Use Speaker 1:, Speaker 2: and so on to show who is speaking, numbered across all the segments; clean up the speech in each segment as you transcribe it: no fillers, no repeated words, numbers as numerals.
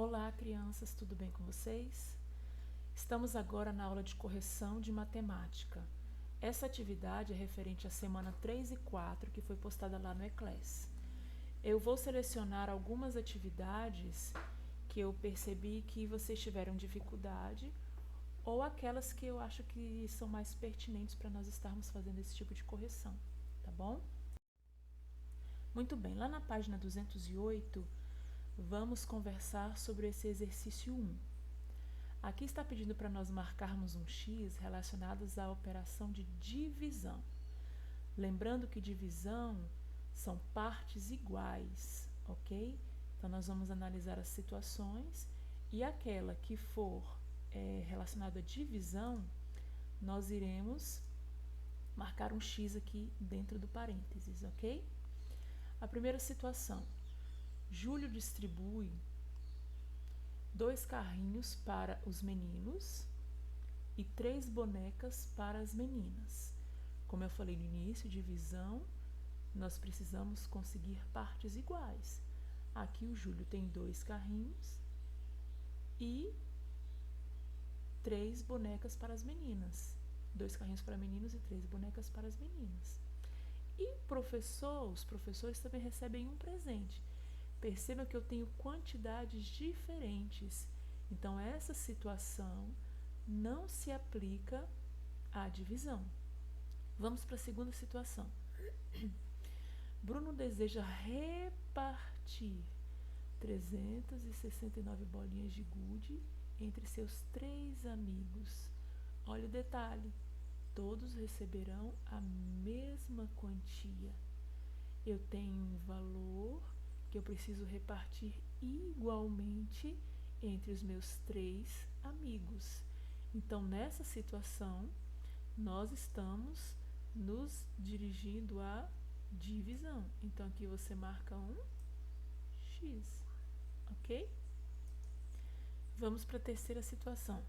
Speaker 1: Olá, crianças, tudo bem com vocês? Estamos agora na aula de correção de matemática. Essa atividade é referente à semana 3 e 4, que foi postada lá no Eclass. Eu vou selecionar algumas atividades que eu percebi que vocês tiveram dificuldade ou aquelas que eu acho que são mais pertinentes para nós estarmos fazendo esse tipo de correção, tá bom? Muito bem, lá na página 208, vamos conversar sobre esse exercício 1. Aqui está pedindo para nós marcarmos um X relacionados à operação de divisão. Lembrando que divisão são partes iguais, ok? Então, nós vamos analisar as situações e aquela que for relacionada à divisão, nós iremos marcar um X aqui dentro do parênteses, ok? A primeira situação, Júlio distribui 2 carrinhos para os meninos e 3 bonecas para as meninas. Como eu falei no início, divisão, nós precisamos conseguir partes iguais. Aqui o Júlio tem 2 carrinhos e 3 bonecas para as meninas. 2 carrinhos para meninos e 3 bonecas para as meninas. E os professores também recebem um presente. Percebam que eu tenho quantidades diferentes. Então, essa situação não se aplica à divisão. Vamos para a segunda situação. Bruno deseja repartir 369 bolinhas de gude entre seus 3 amigos. Olha o detalhe, todos receberão a mesma quantia. Eu tenho um valor que eu preciso repartir igualmente entre os meus 3 amigos. Então, nessa situação, nós estamos nos dirigindo à divisão. Então, aqui você marca um X, ok? Vamos para a terceira situação.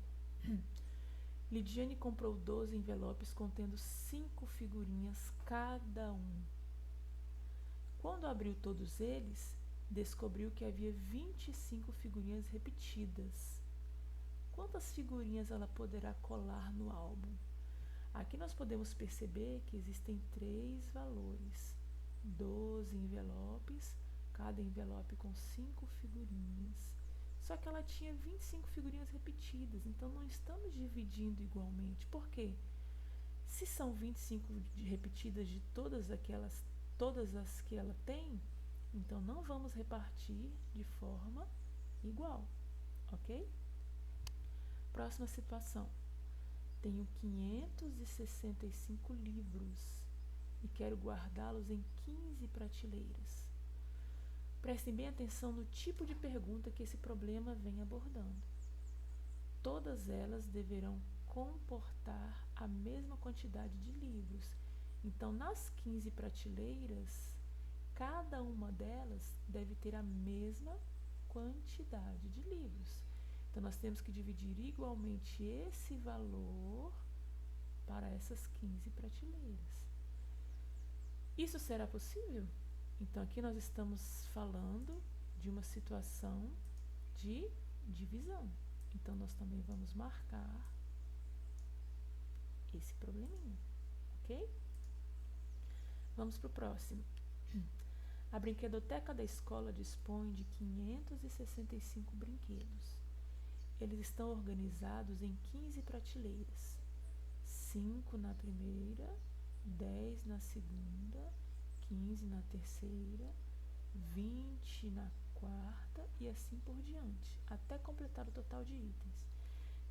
Speaker 1: Lidiane comprou 12 envelopes contendo 5 figurinhas cada um. Quando abriu todos eles, descobriu que havia 25 figurinhas repetidas. Quantas figurinhas ela poderá colar no álbum? Aqui nós podemos perceber que existem 3 valores. 12 envelopes, cada envelope com 5 figurinhas. Só que ela tinha 25 figurinhas repetidas, então não estamos dividindo igualmente. Por quê? Se são 25 repetidas de todas as que ela tem, então não vamos repartir de forma igual, ok? Próxima situação. Tenho 565 livros e quero guardá-los em 15 prateleiras. Prestem bem atenção no tipo de pergunta que esse problema vem abordando. Todas elas deverão comportar a mesma quantidade de livros. Então, nas 15 prateleiras, cada uma delas deve ter a mesma quantidade de livros. Então, nós temos que dividir igualmente esse valor para essas 15 prateleiras. Isso será possível? Então, aqui nós estamos falando de uma situação de divisão. Então, nós também vamos marcar esse probleminha, ok? Vamos para o próximo. A brinquedoteca da escola dispõe de 565 brinquedos. Eles estão organizados em 15 prateleiras. 5 na primeira, 10 na segunda, 15 na terceira, 20 na quarta e assim por diante, até completar o total de itens.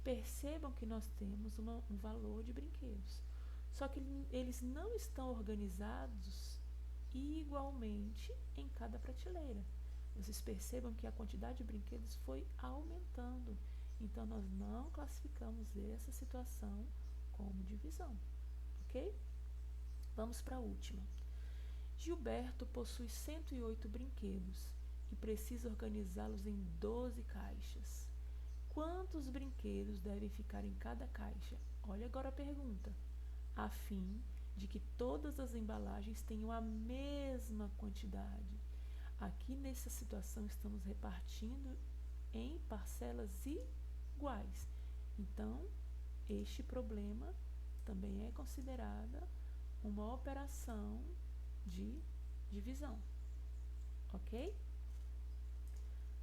Speaker 1: Percebam que nós temos um valor de brinquedos, só que eles não estão organizados igualmente em cada prateleira. Vocês percebam que a quantidade de brinquedos foi aumentando, então nós não classificamos essa situação como divisão, ok? Vamos para a última. Gilberto possui 108 brinquedos e precisa organizá-los em 12 caixas. Quantos brinquedos devem ficar em cada caixa? Olha agora a pergunta. A fim de que todas as embalagens tenham a mesma quantidade. Aqui nessa situação estamos repartindo em parcelas iguais. Então, este problema também é considerada uma operação de divisão, ok?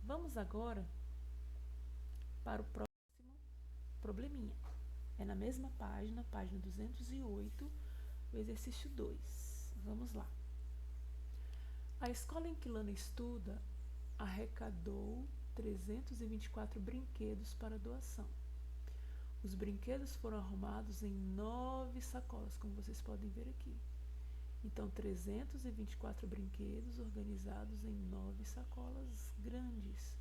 Speaker 1: Vamos agora para o próximo probleminha. É na mesma página, página 208, o exercício 2. Vamos lá. A escola em que Lana estuda arrecadou 324 brinquedos para doação. Os brinquedos foram arrumados em 9 sacolas, como vocês podem ver aqui. Então, 324 brinquedos organizados em 9 sacolas grandes.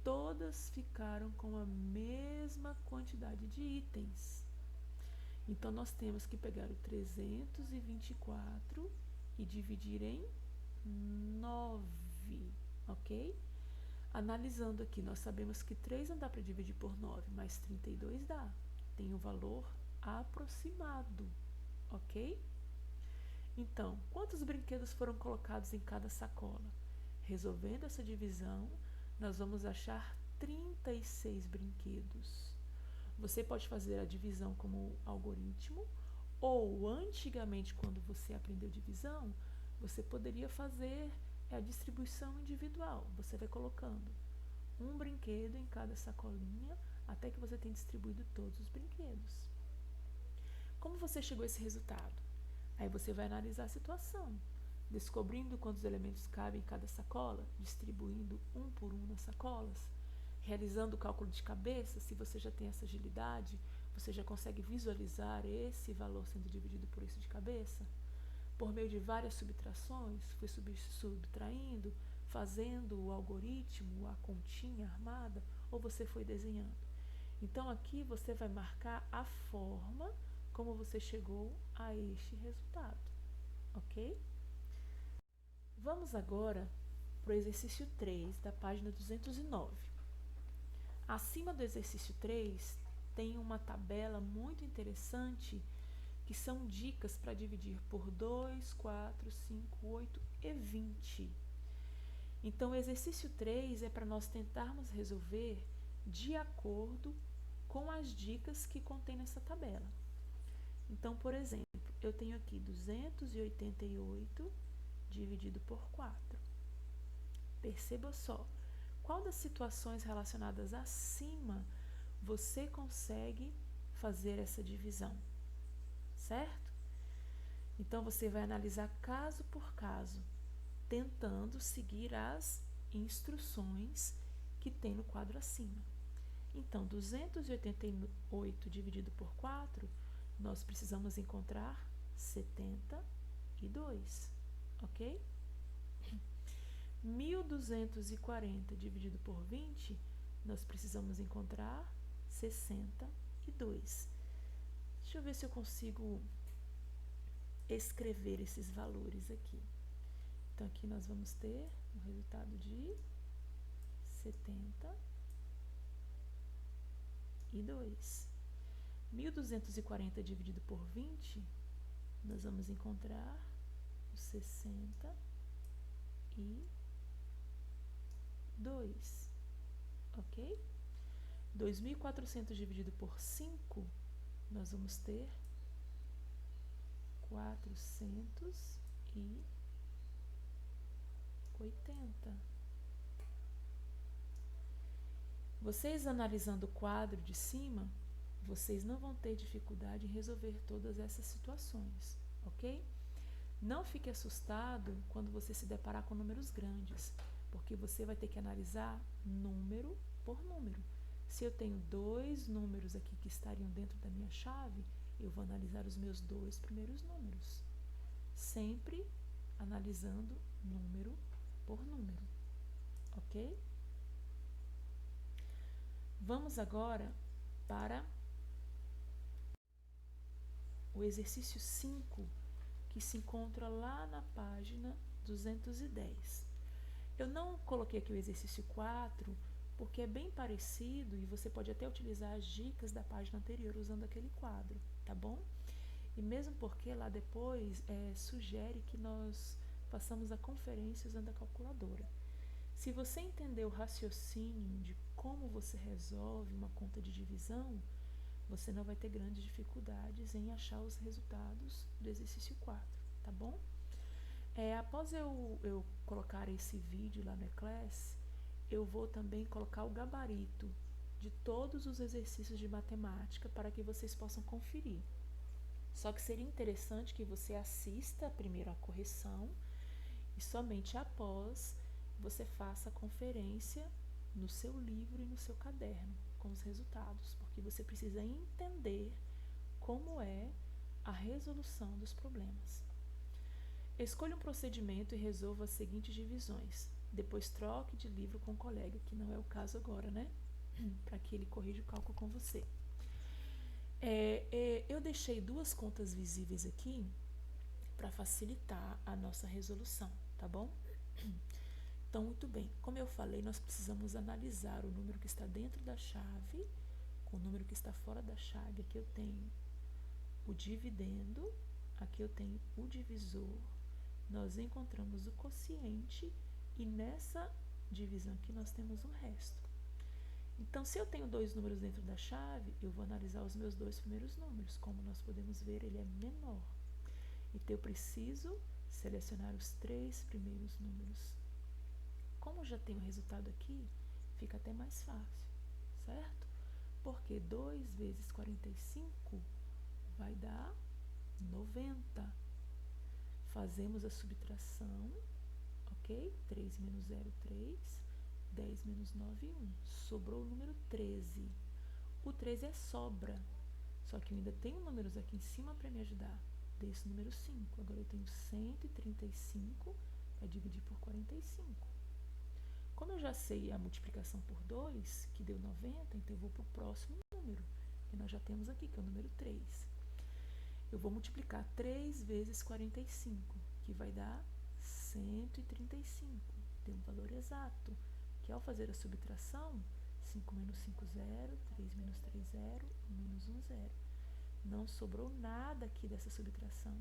Speaker 1: Todas ficaram com a mesma quantidade de itens. Então, nós temos que pegar o 324 e dividir em 9, ok? Analisando aqui, nós sabemos que 3 não dá para dividir por 9, mas 32 dá. Tem um valor aproximado, ok? Então, quantos brinquedos foram colocados em cada sacola? Resolvendo essa divisão, nós vamos achar 36 brinquedos. Você pode fazer a divisão como algoritmo, ou antigamente, quando você aprendeu divisão, você poderia fazer a distribuição individual. Você vai colocando um brinquedo em cada sacolinha, até que você tenha distribuído todos os brinquedos. Como você chegou a esse resultado? Aí você vai analisar a situação, descobrindo quantos elementos cabem em cada sacola, distribuindo um por um nas sacolas, realizando o cálculo de cabeça. Se você já tem essa agilidade, você já consegue visualizar esse valor sendo dividido por esse de cabeça. Por meio de várias subtrações, foi subtraindo, fazendo o algoritmo, a continha armada, ou você foi desenhando. Então, aqui você vai marcar a forma como você chegou a este resultado, ok? Vamos agora para o exercício 3, da página 209. Acima do exercício 3, tem uma tabela muito interessante, que são dicas para dividir por 2, 4, 5, 8 e 20. Então, o exercício 3 é para nós tentarmos resolver de acordo com as dicas que contém nessa tabela. Então, por exemplo, eu tenho aqui 288 dividido por 4. Perceba só, qual das situações relacionadas acima você consegue fazer essa divisão, certo? Então, você vai analisar caso por caso, tentando seguir as instruções que tem no quadro acima. Então, 288 dividido por 4, nós precisamos encontrar 72, ok? 1.240 dividido por 20, nós precisamos encontrar 62. Deixa eu ver se eu consigo escrever esses valores aqui. Então, aqui nós vamos ter um resultado de 72. 1.240 dividido por 20, nós vamos encontrar os 62, ok? 2.400 dividido por 5, nós vamos ter 480. Vocês analisando o quadro de cima, vocês não vão ter dificuldade em resolver todas essas situações, ok? Não fique assustado quando você se deparar com números grandes, porque você vai ter que analisar número por número. Se eu tenho 2 números aqui que estariam dentro da minha chave, eu vou analisar os meus 2 primeiros números, sempre analisando número por número, ok? Vamos agora para o exercício 5, que se encontra lá na página 210. Eu não coloquei aqui o exercício 4, porque é bem parecido e você pode até utilizar as dicas da página anterior usando aquele quadro, tá bom? E mesmo porque lá depois sugere que nós façamos a conferência usando a calculadora. Se você entender o raciocínio de como você resolve uma conta de divisão, você não vai ter grandes dificuldades em achar os resultados do exercício 4, tá bom? Após eu colocar esse vídeo lá no eClass, eu vou também colocar o gabarito de todos os exercícios de matemática para que vocês possam conferir. Só que seria interessante que você assista primeiro a correção e somente após você faça a conferência no seu livro e no seu caderno com os resultados, porque você precisa entender como é a resolução dos problemas. Escolha um procedimento e resolva as seguintes divisões. Depois troque de livro com o colega, que não é o caso agora, né? Para que ele corrija o cálculo com você. Eu deixei duas contas visíveis aqui para facilitar a nossa resolução, tá bom? Então, muito bem. Como eu falei, nós precisamos analisar o número que está dentro da chave com o número que está fora da chave. Aqui eu tenho o dividendo, aqui eu tenho o divisor. Nós encontramos o quociente e nessa divisão aqui nós temos um resto. Então, se eu tenho dois números dentro da chave, eu vou analisar os meus dois primeiros números. Como nós podemos ver, ele é menor. Então, eu preciso selecionar os três primeiros números. Como já tem o resultado aqui, fica até mais fácil, certo? Porque 2 vezes 45 vai dar 90. Fazemos a subtração, ok? 3 menos 0, 3. 10 menos 9, 1. Sobrou o número 13. O 13 é sobra. Só que eu ainda tenho números aqui em cima para me ajudar. Desse número 5. Agora eu tenho 135 para dividir por 45. Como eu já sei a multiplicação por 2, que deu 90, então eu vou para o próximo número, que nós já temos aqui, que é o número 3. Eu vou multiplicar 3 vezes 45, que vai dar 135. Tem um valor exato, que ao fazer a subtração, 5 menos 5, 0, 3 menos 3, 0, 1 menos 1, 0. Não sobrou nada aqui dessa subtração.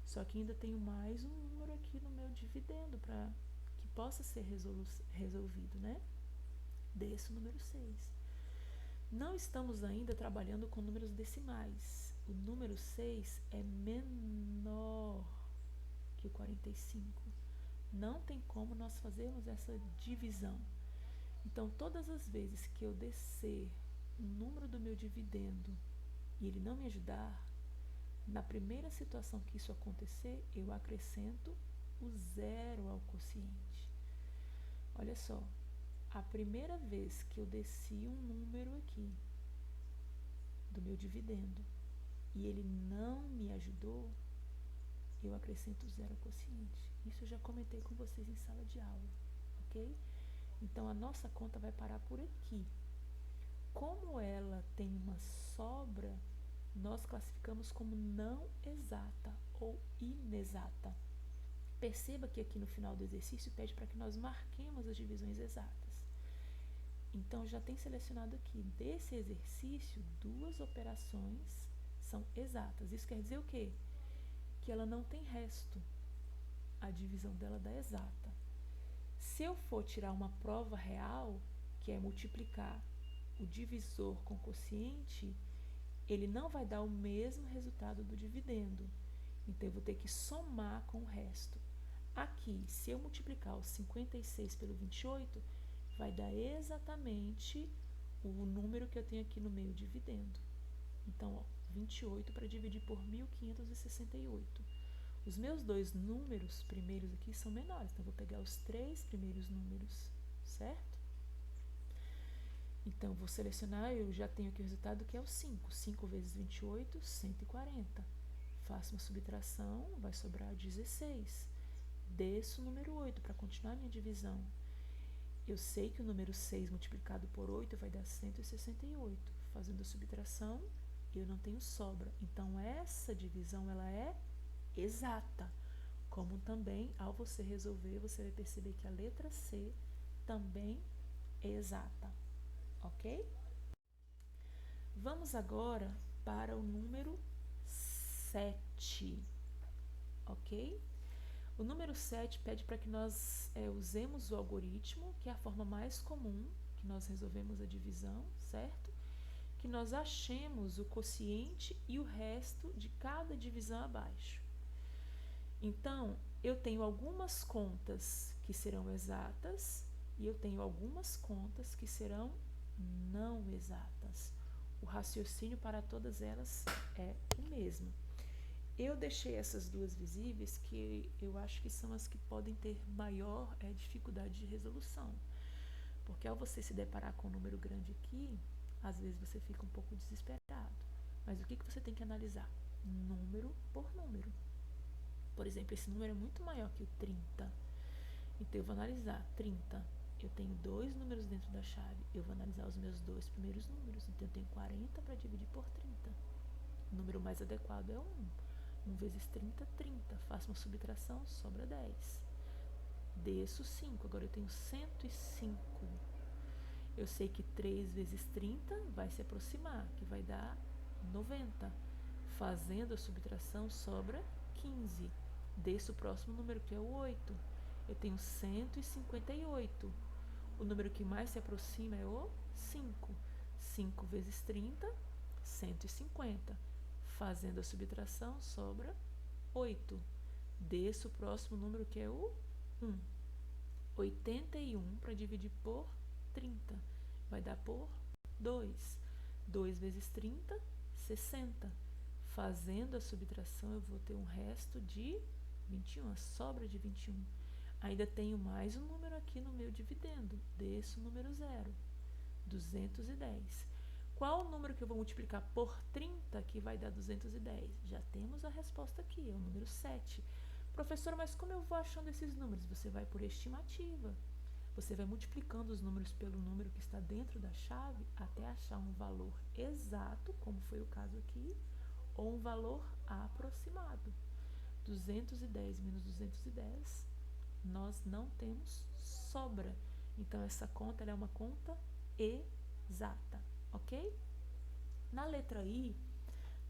Speaker 1: Só que ainda tenho mais um número aqui no meu dividendo para que possa ser resolvido, né? Desse número 6. Não estamos ainda trabalhando com números decimais. O número 6 é menor que o 45. Não tem como nós fazermos essa divisão. Então, todas as vezes que eu descer o número do meu dividendo e ele não me ajudar, na primeira situação que isso acontecer, eu acrescento o 0 ao quociente. Olha só, a primeira vez que eu desci um número aqui do meu dividendo e ele não me ajudou, eu acrescento 0 ao quociente. Isso eu já comentei com vocês em sala de aula, ok? Então, a nossa conta vai parar por aqui. Como ela tem uma sobra, nós classificamos como não exata ou inexata. Perceba que aqui no final do exercício pede para que nós marquemos as divisões exatas. Então, já tem selecionado aqui, desse exercício, 2 operações são exatas. Isso quer dizer o quê? Que ela não tem resto. A divisão dela dá exata. Se eu for tirar uma prova real, que é multiplicar o divisor com o quociente, ele não vai dar o mesmo resultado do dividendo. Então, eu vou ter que somar com o resto. Aqui, se eu multiplicar o 56 pelo 28, vai dar exatamente o número que eu tenho aqui no meio dividendo. Então, ó, 28 para dividir por 1568. Os meus dois números primeiros aqui são menores, então eu vou pegar os 3 primeiros números, certo? Então, vou selecionar, eu já tenho aqui o resultado que é o 5. 5 vezes 28, 140. Faço uma subtração, vai sobrar 16. Desço o número 8 para continuar a minha divisão. Eu sei que o número 6 multiplicado por 8 vai dar 168. Fazendo a subtração, eu não tenho sobra. Então, essa divisão ela é exata. Como também, ao você resolver, você vai perceber que a letra C também é exata. Ok? Vamos agora para o número 7. Ok? O número 7 pede para que nós usemos o algoritmo, que é a forma mais comum que nós resolvemos a divisão, certo? Que nós achemos o quociente e o resto de cada divisão abaixo. Então, eu tenho algumas contas que serão exatas e eu tenho algumas contas que serão não exatas. O raciocínio para todas elas é o mesmo. Eu deixei essas duas visíveis que eu acho que são as que podem ter maior dificuldade de resolução. Porque ao você se deparar com um número grande aqui, às vezes você fica um pouco desesperado. Mas o que você tem que analisar? Número por número. Por exemplo, esse número é muito maior que o 30. Então eu vou analisar 30. Eu tenho dois números dentro da chave. Eu vou analisar os meus dois primeiros números. Então eu tenho 40 para dividir por 30. O número mais adequado é 1. 1 vezes 30, 30. Faço uma subtração, sobra 10. Desço 5. Agora eu tenho 105. Eu sei que 3 vezes 30 vai se aproximar, que vai dar 90. Fazendo a subtração, sobra 15. Desço o próximo número, que é o 8. Eu tenho 158. O número que mais se aproxima é o 5. 5 vezes 30, 150. Fazendo a subtração, sobra 8. Desço o próximo número, que é o 1. 81 para dividir por 30. Vai dar por 2. 2 vezes 30, 60. Fazendo a subtração, eu vou ter um resto de 21, a sobra de 21. Ainda tenho mais um número aqui no meu dividendo. Desço o número 0. 210. Qual o número que eu vou multiplicar por 30 que vai dar 210? Já temos a resposta aqui, é o número 7. Professora, mas como eu vou achando esses números? Você vai por estimativa. Você vai multiplicando os números pelo número que está dentro da chave até achar um valor exato, como foi o caso aqui, ou um valor aproximado. 210 menos 210, nós não temos sobra. Então, essa conta ela é uma conta exata, ok? Na letra I,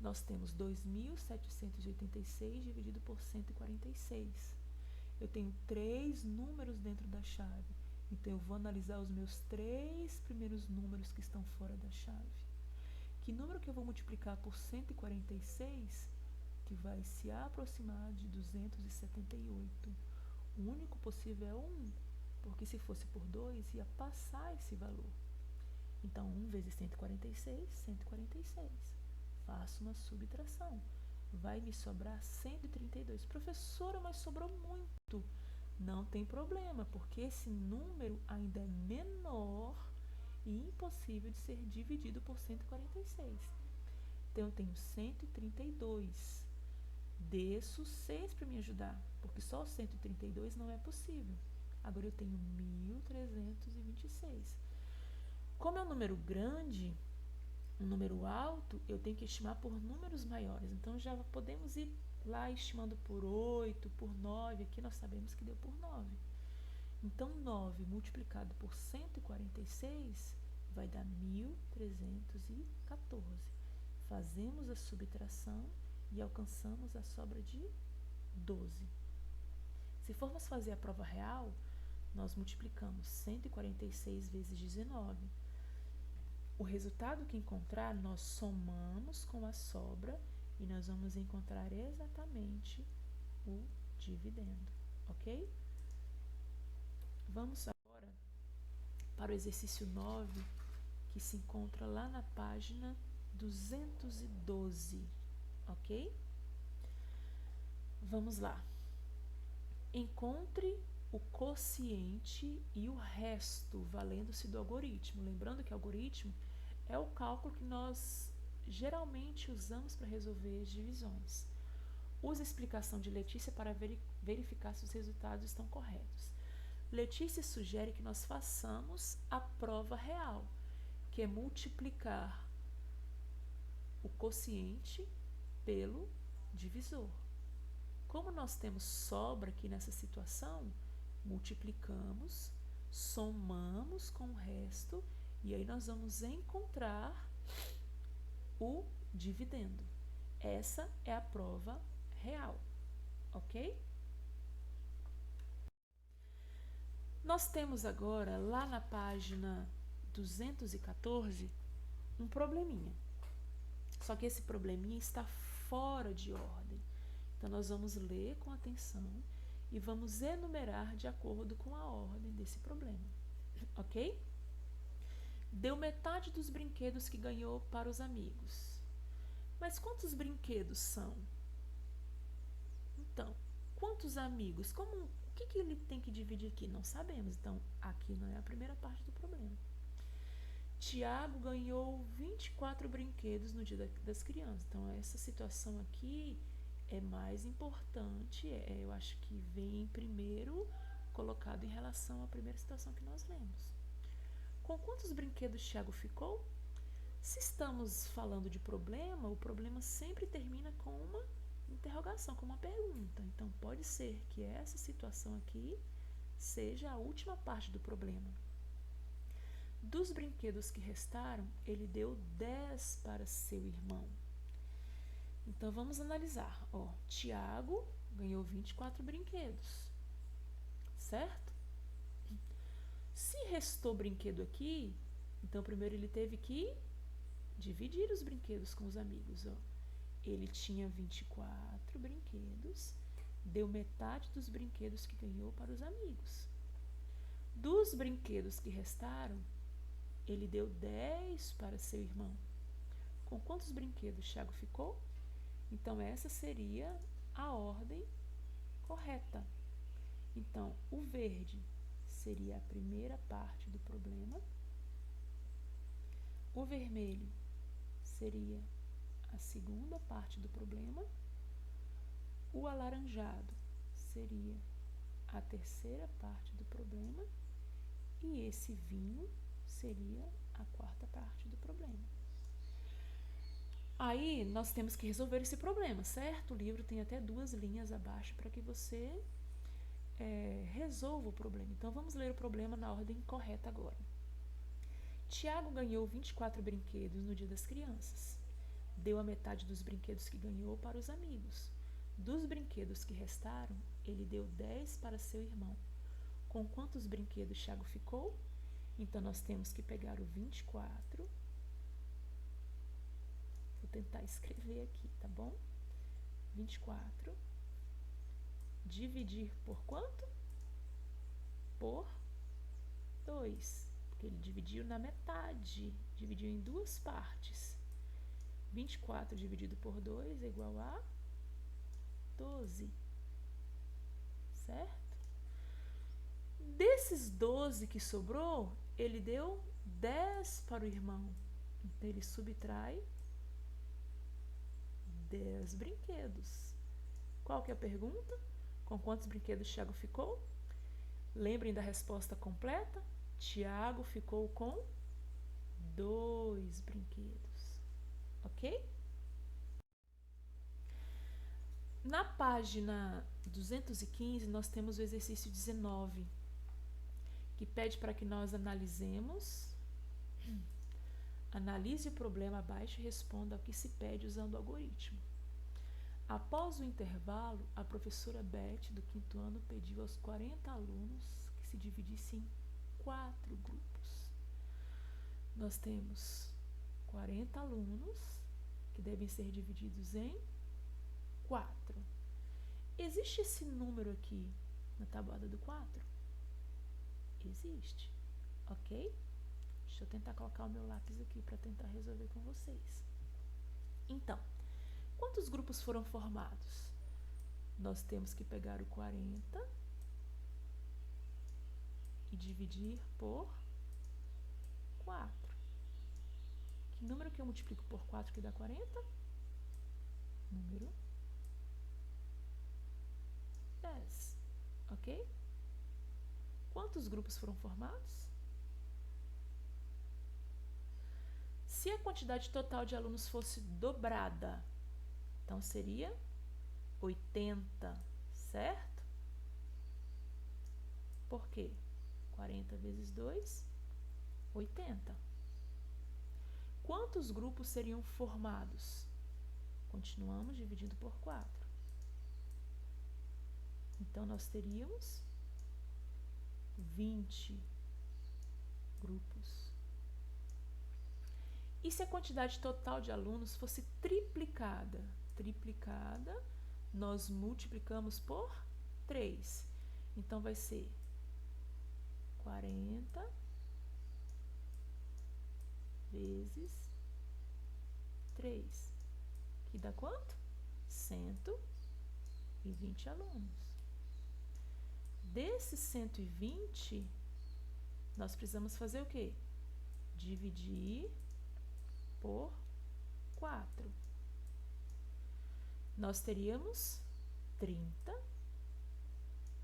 Speaker 1: nós temos 2.786 dividido por 146. Eu tenho 3 números dentro da chave. Então, eu vou analisar os meus 3 primeiros números que estão fora da chave. Que número que eu vou multiplicar por 146, que vai se aproximar de 278? O único possível é 1, porque se fosse por 2, ia passar esse valor. Então, 1 vezes 146, 146. Faço uma subtração. Vai me sobrar 132. Professora, mas sobrou muito. Não tem problema, porque esse número ainda é menor e impossível de ser dividido por 146. Então, eu tenho 132. Desço 6 para me ajudar, porque só o 132 não é possível. Agora, eu tenho 1.326. Como é um número grande, um número alto, eu tenho que estimar por números maiores. Então, já podemos ir lá estimando por 8, por 9. Aqui nós sabemos que deu por 9. Então, 9 multiplicado por 146 vai dar 1.314. Fazemos a subtração e alcançamos a sobra de 12. Se formos fazer a prova real, nós multiplicamos 146 vezes 19. O resultado que encontrar, nós somamos com a sobra e nós vamos encontrar exatamente o dividendo, ok? Vamos agora para o exercício 9, que se encontra lá na página 212, ok? Vamos lá. Encontre o quociente e o resto, valendo-se do algoritmo. Lembrando que o algoritmo é o cálculo que nós geralmente usamos para resolver as divisões. Use a explicação de Letícia para verificar se os resultados estão corretos. Letícia sugere que nós façamos a prova real, que é multiplicar o quociente pelo divisor. Como nós temos sobra aqui nessa situação, multiplicamos, somamos com o resto e aí nós vamos encontrar o dividendo. Essa é a prova real, ok? Nós temos agora, lá na página 214, um probleminha. Só que esse probleminha está fora de ordem. Então, nós vamos ler com atenção e vamos enumerar de acordo com a ordem desse problema. Ok? Deu metade dos brinquedos que ganhou para os amigos. Mas quantos brinquedos são? Então, quantos amigos? O que ele tem que dividir aqui? Não sabemos. Então, aqui não é a primeira parte do problema. Tiago ganhou 24 brinquedos no Dia das Crianças. Então, essa situação aqui é mais importante. Eu acho que vem primeiro colocado em relação à primeira situação que nós lemos. Com quantos brinquedos Tiago ficou? Se estamos falando de problema, o problema sempre termina com uma interrogação, com uma pergunta. Então, pode ser que essa situação aqui seja a última parte do problema. Dos brinquedos que restaram, ele deu 10 para seu irmão. Então, vamos analisar. Tiago ganhou 24 brinquedos, certo? Se restou brinquedo aqui, então primeiro ele teve que dividir os brinquedos com os amigos. Ele tinha 24 brinquedos, deu metade dos brinquedos que ganhou para os amigos. Dos brinquedos que restaram, ele deu 10 para seu irmão. Com quantos brinquedos Tiago ficou? Então, essa seria a ordem correta. Então, o verde seria a primeira parte do problema. O vermelho seria a segunda parte do problema. O alaranjado seria a terceira parte do problema. E esse vinho seria a quarta parte do problema. Aí, nós temos que resolver esse problema, certo? O livro tem até 2 linhas abaixo para que você resolva o problema. Então, vamos ler o problema na ordem correta agora. Tiago ganhou 24 brinquedos no Dia das Crianças. Deu a metade dos brinquedos que ganhou para os amigos. Dos brinquedos que restaram, ele deu 10 para seu irmão. Com quantos brinquedos Tiago ficou? Então, nós temos que pegar o 24. Vou tentar escrever aqui, tá bom? 24. Dividir por quanto? Por 2. Porque ele dividiu na metade. Dividiu em 2 partes. 24 dividido por 2 é igual a 12. Certo? Desses 12 que sobrou, ele deu 10 para o irmão. Então, ele subtrai 10 brinquedos. Qual que é a pergunta? Com quantos brinquedos Tiago ficou? Lembrem da resposta completa? Tiago ficou com 2 brinquedos. Ok? Na página 215, nós temos o exercício 19, que pede para que nós analisemos. Analise o problema abaixo e responda ao que se pede usando o algoritmo. Após o intervalo, a professora Beth, do 5º ano, pediu aos 40 alunos que se dividissem em 4 grupos. Nós temos 40 alunos que devem ser divididos em 4. Existe esse número aqui na tabuada do 4? Existe, ok? Deixa eu tentar colocar o meu lápis aqui para tentar resolver com vocês. Então, quantos grupos foram formados? Nós temos que pegar o 40 e dividir por 4. Que número que eu multiplico por 4 que dá 40? Número 10, ok? Quantos grupos foram formados? Se a quantidade total de alunos fosse dobrada, então seria 80, certo? Por quê? 40 vezes 2, 80. Quantos grupos seriam formados? Continuamos dividindo por 4. Então, nós teríamos 20 grupos. E se a quantidade total de alunos fosse triplicada? Triplicada, nós multiplicamos por 3. Então, vai ser 40 vezes 3, que dá quanto? 120 alunos. Desses 120, nós precisamos fazer o quê? Dividir por 4. Nós teríamos 30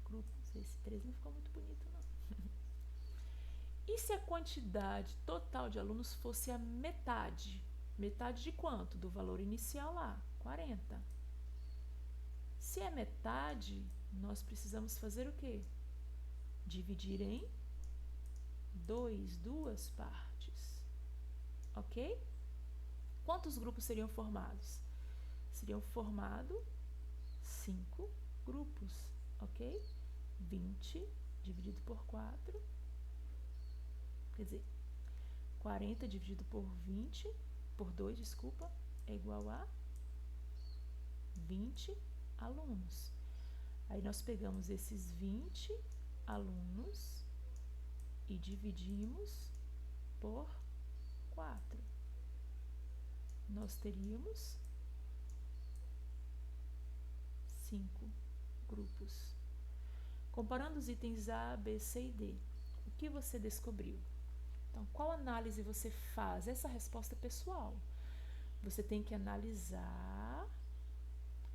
Speaker 1: grupos. Esse 3 não ficou muito bonito, não. E se a quantidade total de alunos fosse a metade? Metade de quanto? Do valor inicial lá, 40. Se é metade, nós precisamos fazer o quê? Dividir em duas partes. Ok? Quantos grupos seriam formados? Seriam formados 5 grupos, ok? 20 dividido por 4, quer dizer, 40 dividido por 2, desculpa, é igual a 20 alunos. Aí nós pegamos esses 20 alunos e dividimos por 4. Nós teríamos 5 grupos. Comparando os itens A, B, C e D, o que você descobriu? Então, qual análise você faz? Essa resposta é pessoal. Você tem que analisar,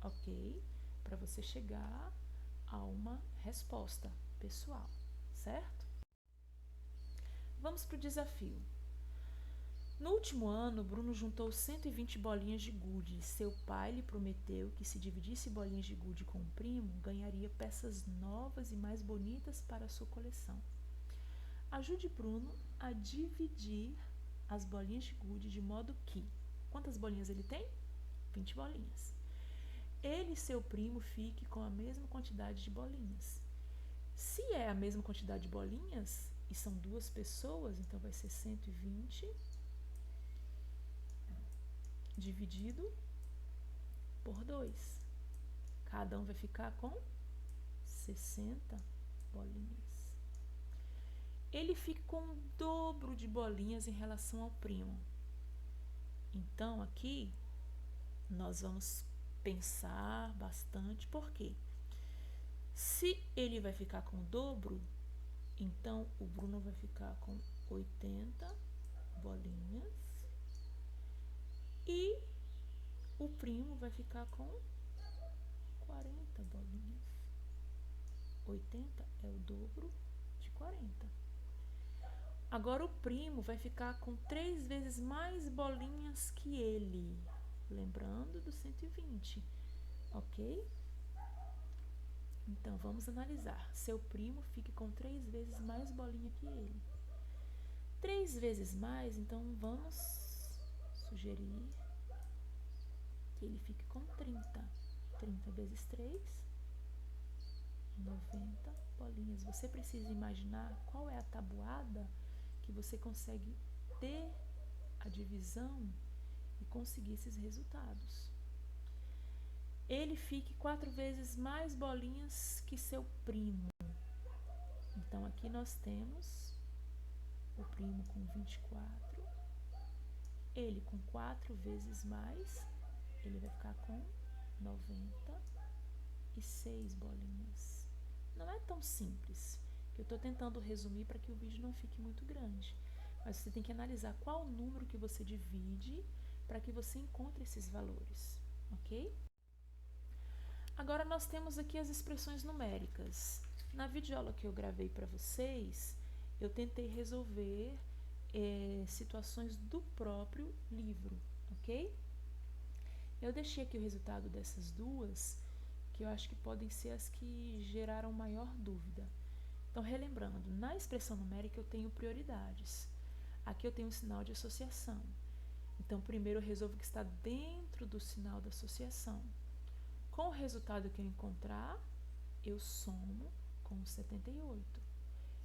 Speaker 1: ok? Para você chegar a uma resposta pessoal, certo? Vamos para o desafio. No último ano, Bruno juntou 120 bolinhas de gude. Seu pai lhe prometeu que, se dividisse bolinhas de gude com o primo, ganharia peças novas e mais bonitas para a sua coleção. Ajude Bruno a dividir as bolinhas de gude de modo que... Quantas bolinhas ele tem? 20 bolinhas. Ele e seu primo fiquem com a mesma quantidade de bolinhas. Se é a mesma quantidade de bolinhas, e são 2 pessoas, então vai ser 120 dividido por 2. Cada um vai ficar com 60 bolinhas. Ele fica com o dobro de bolinhas em relação ao primo. Então, aqui, nós vamos pensar bastante, por quê? Se ele vai ficar com o dobro, então o Bruno vai ficar com 80 bolinhas e o primo vai ficar com 40 bolinhas. 80 é o dobro de 40. Agora o primo vai ficar com 3 vezes mais bolinhas que ele, lembrando do 120, ok? Então, vamos analisar. Seu primo fica com 3 vezes mais bolinha que ele. 3 vezes mais, então vamos sugerir que ele fique com 30. 30 vezes 3, 90 bolinhas. Você precisa imaginar qual é a tabuada que você consegue ter a divisão e conseguir esses resultados. Ele fique 4 vezes mais bolinhas que seu primo. Então, aqui nós temos o primo com 24. Ele com 4 vezes mais, ele vai ficar com 96 bolinhas. Não é tão simples, que eu estou tentando resumir para que o vídeo não fique muito grande. Mas você tem que analisar qual o número que você divide para que você encontre esses valores, ok? Agora, nós temos aqui as expressões numéricas. Na videoaula que eu gravei para vocês, eu tentei resolver situações do próprio livro, ok? Eu deixei aqui o resultado dessas duas, que eu acho que podem ser as que geraram maior dúvida. Então, relembrando, na expressão numérica eu tenho prioridades. Aqui eu tenho um sinal de associação. Então, primeiro eu resolvo o que está dentro do sinal da associação. Com o resultado que eu encontrar, eu somo com 78.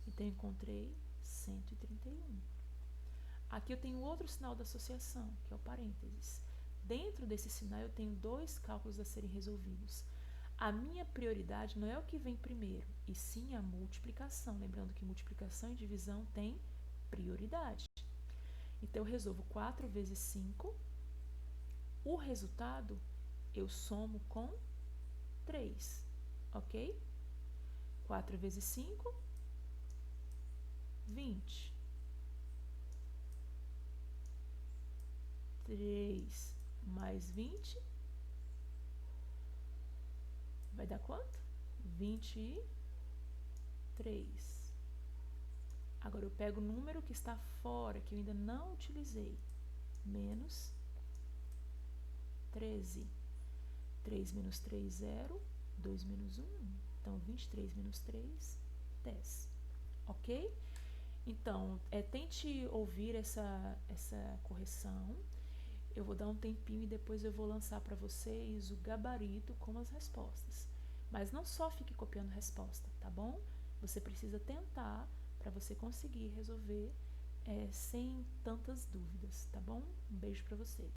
Speaker 1: Então, eu encontrei 131. Aqui eu tenho outro sinal da associação, que é o parênteses. Dentro desse sinal, eu tenho dois cálculos a serem resolvidos. A minha prioridade não é o que vem primeiro, e sim a multiplicação. Lembrando que multiplicação e divisão têm prioridade. Então, eu resolvo 4 vezes 5. O resultado eu somo com 3, ok? 4 vezes 5, 20. 3 mais 20 vai dar quanto? 23. Agora eu pego o número que está fora, que eu ainda não utilizei, menos 13. 3 menos 3, 0. 2 menos 1, 1. Então, 23 menos 3, 10. Ok? Então, tente ouvir essa correção. Eu vou dar um tempinho e depois eu vou lançar para vocês o gabarito com as respostas. Mas não só fique copiando resposta, tá bom? Você precisa tentar para você conseguir resolver sem tantas dúvidas, tá bom? Um beijo para vocês.